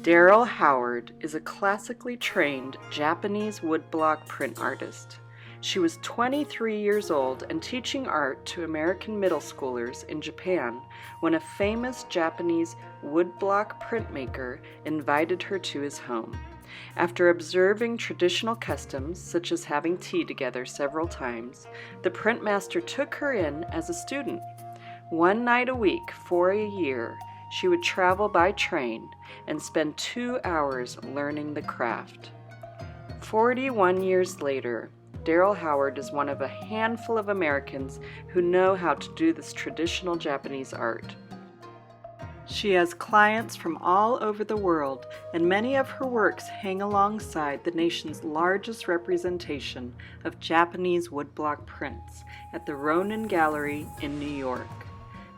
Daryl Howard is a classically trained Japanese woodblock print artist. She was 23 years old and teaching art to American middle schoolers in Japan when a famous Japanese woodblock printmaker invited her to his home. After observing traditional customs, such as having tea together several times, the printmaster took her in as a student. One night a week for a year, she would travel by train and spend 2 hours learning the craft. 41 years later, Daryl Howard is one of a handful of Americans who know how to do this traditional Japanese art. She has clients from all over the world, and many of her works hang alongside the nation's largest representation of Japanese woodblock prints at the Ronin Gallery in New York.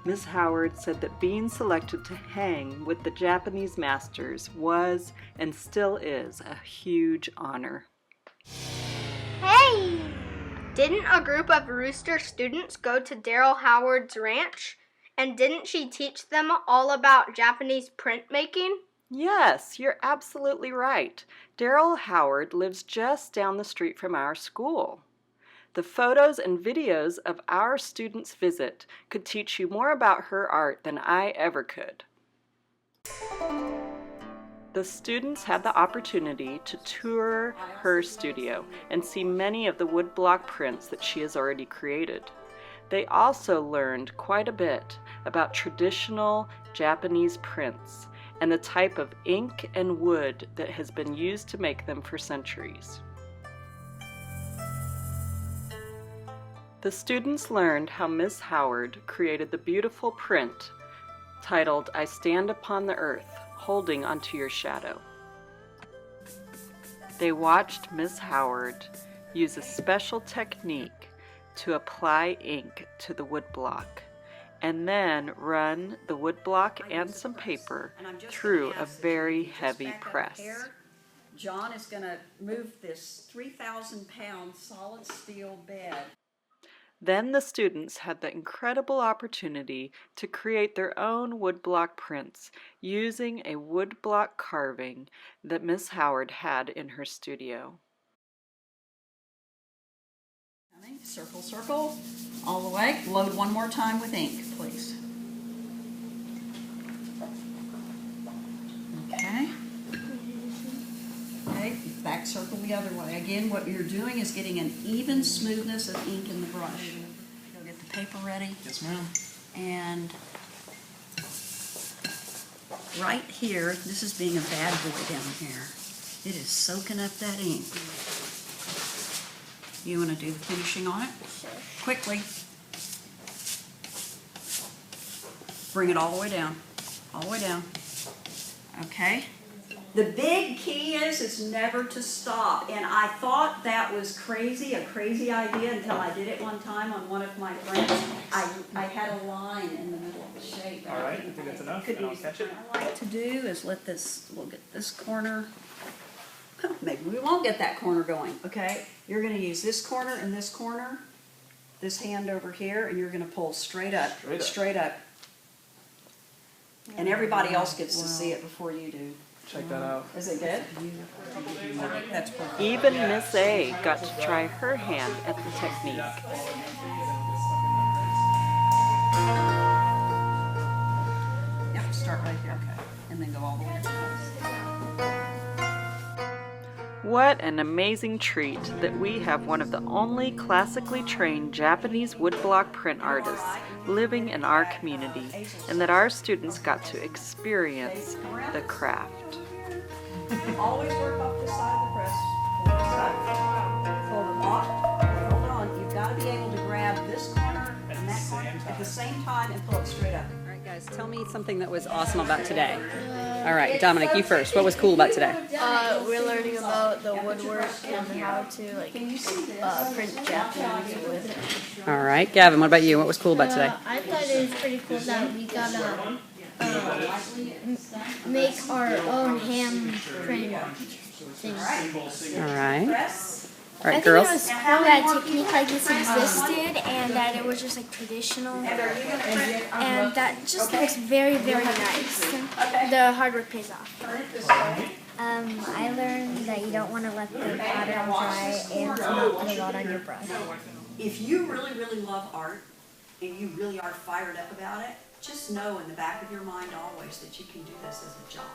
Ms. Howard said that being selected to hang with the Japanese masters was and still is a huge honor. Hey! Didn't a group of Rooster students go to Daryl Howard's ranch? And didn't she teach them all about Japanese printmaking? Yes, you're absolutely right. Daryl Howard lives just down the street from our school. The photos and videos of our students' visit could teach you more about her art than I ever could. The students had the opportunity to tour her studio and see many of the woodblock prints that she has already created. They also learned quite a bit about traditional Japanese prints and the type of ink and wood that has been used to make them for centuries. The students learned how Miss Howard created the beautiful print titled "I Stand Upon the Earth, Holding Onto Your Shadow." They watched Miss Howard use a special technique to apply ink to the woodblock and then run the woodblock and some paper through a very heavy press. John is going to move this 3,000-pound solid steel bed. Then the students had the incredible opportunity to create their own woodblock prints using a woodblock carving that Miss Howard had in her studio. Circle, circle, all the way. Load one more time with ink, please. Okay. Okay, back circle the other way. Again, what you're doing is getting an even smoothness of ink in the brush. Go get the paper ready. Yes, ma'am. And right here, this is being a bad boy down here. It is soaking up that ink. You want to do the finishing on it? Sure. Quickly. Bring it all the way down. All the way down. Okay. The big key is never to stop. And I thought that was crazy, a crazy idea until I did it one time on one of my prints. I had a line in the middle of the shape. All right, I think that's enough, and I'll catch it. What I like to do is we'll get this corner. Maybe we won't get that corner going, okay? You're going to use this corner and this hand over here, and you're going to pull straight up. Straight up. And everybody else gets to see it before you do. Check that out. Is it good? That's perfect. Even Miss A got to try her hand at the technique. Yep, start right here, okay. And then go all the way across. What an amazing treat that we have one of the only classically trained Japanese woodblock print artists living in our community, and that our students got to experience the craft. Always work off this side of the press. Pull this up. Pull them off. Hold on. You've got to be able to grab this corner and that corner at the same time and pull it straight up. All right, guys, tell me something that was awesome about today. All right, Dominic, you first. What was cool about today? We're learning about the woodwork and how to print Japanese wood. All right, Gavin, what about you? What was cool about today? I thought it was pretty cool that we got to make our own hand print things. All right. All right, I girls. think it was cool that a technique like this existed and that it was just like traditional. And that just looks very, very nice. The hard work pays off. I learned that you don't want to let the pattern dry and to not put a lot on your brush. If you really, really love art and you really are fired up about it, just know in the back of your mind always that you can do this as a job.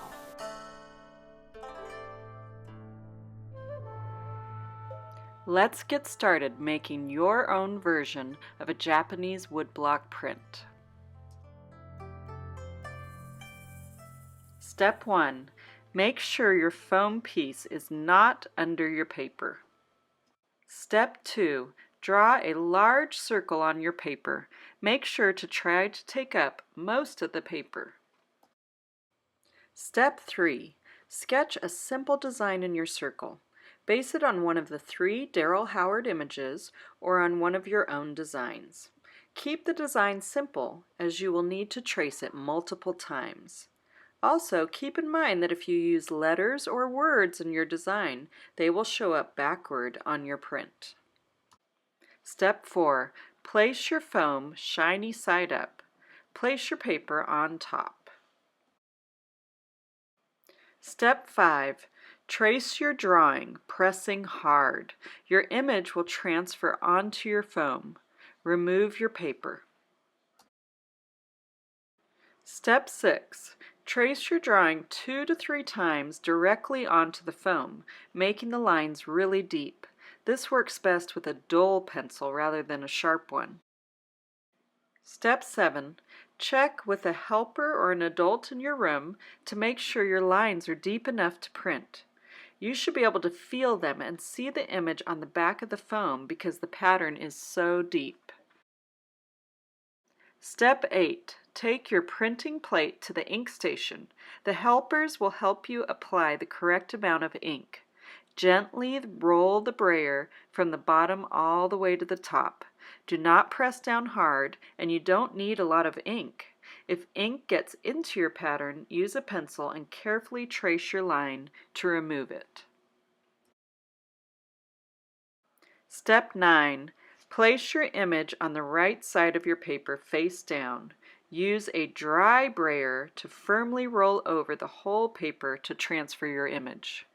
Let's get started making your own version of a Japanese woodblock print. Step 1. Make sure your foam piece is not under your paper. Step 2. Draw a large circle on your paper. Make sure to try to take up most of the paper. Step 3. Sketch a simple design in your circle. Base it on one of the 3 Daryl Howard images or on one of your own designs. Keep the design simple, as you will need to trace it multiple times. Also, keep in mind that if you use letters or words in your design, they will show up backward on your print. Step 4. Place your foam shiny side up. Place your paper on top. Step 5. Trace your drawing, pressing hard. Your image will transfer onto your foam. Remove your paper. Step 6. Trace your drawing 2 to 3 times directly onto the foam, making the lines really deep. This works best with a dull pencil rather than a sharp one. Step 7. Check with a helper or an adult in your room to make sure your lines are deep enough to print. You should be able to feel them and see the image on the back of the foam because the pattern is so deep. Step 8. Take your printing plate to the ink station. The helpers will help you apply the correct amount of ink. Gently roll the brayer from the bottom all the way to the top. Do not press down hard, and you don't need a lot of ink. If ink gets into your pattern, use a pencil and carefully trace your line to remove it. Step 9. Place your image on the right side of your paper face down. Use a dry brayer to firmly roll over the whole paper to transfer your image.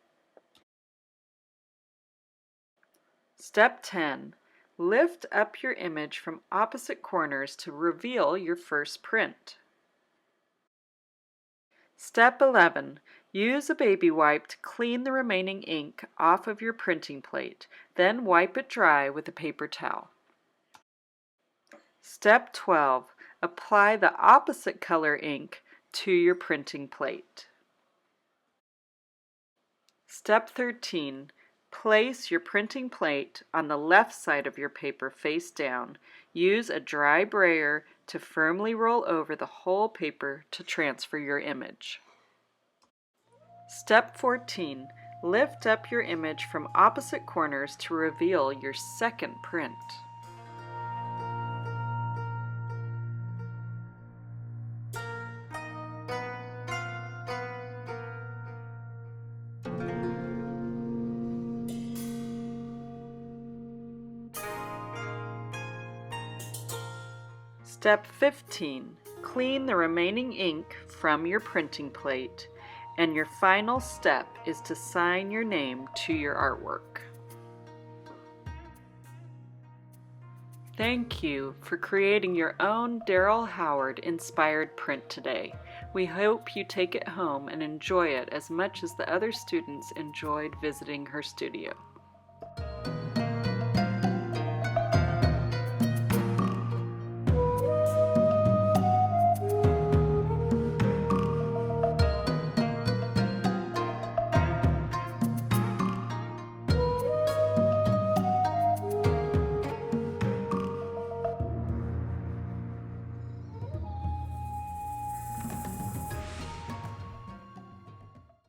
Step 10. Lift up your image from opposite corners to reveal your first print. Step 11. Use a baby wipe to clean the remaining ink off of your printing plate, then wipe it dry with a paper towel. Step 12. Apply the opposite color ink to your printing plate. Step 13. Place your printing plate on the left side of your paper face down. Use a dry brayer to firmly roll over the whole paper to transfer your image. Step 14. Lift up your image from opposite corners to reveal your second print. Step 15. Clean the remaining ink from your printing plate, and your final step is to sign your name to your artwork. Thank you for creating your own Daryl Howard inspired print today. We hope you take it home and enjoy it as much as the other students enjoyed visiting her studio.